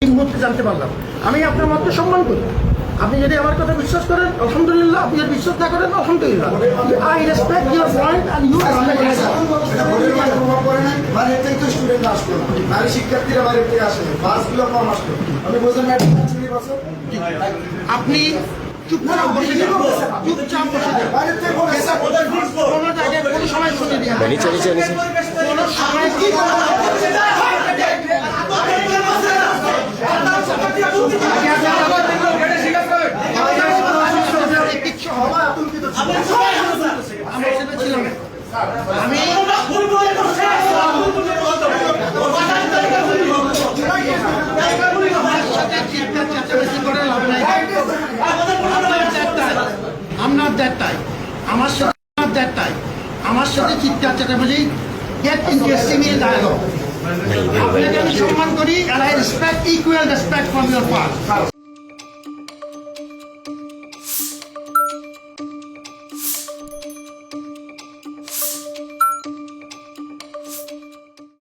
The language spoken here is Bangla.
এই মুহূর্তে জানতে পারলাম। আমি আপনার মতকে সম্মান করি। আপনি যদি আমার কথা বিশ্বাস করেন আলহামদুলিল্লাহ, আপনি যদি বিশ্বাস না করেন আলহামদুলিল্লাহ। I respect your point and you respect my point. শিক্ষার্থীরা বাইরে থেকে আসে, বাসগুলো কম আসলো, আমি বোঝেন আপনি চুপচাপ বসে যান, চুপচাপ বসে যান। কোনো জায়গায় কোনো সময় শুনে দিয়ে কোনো সময় কি কিচ্ছু হবে আমি সেটা ছিলাম না। আমি আমার সাথে চিৎকার চেঁচামেচি get interesting in dialogue. আপনাকে আমি সম্মান করি and I respect equal respect from your part.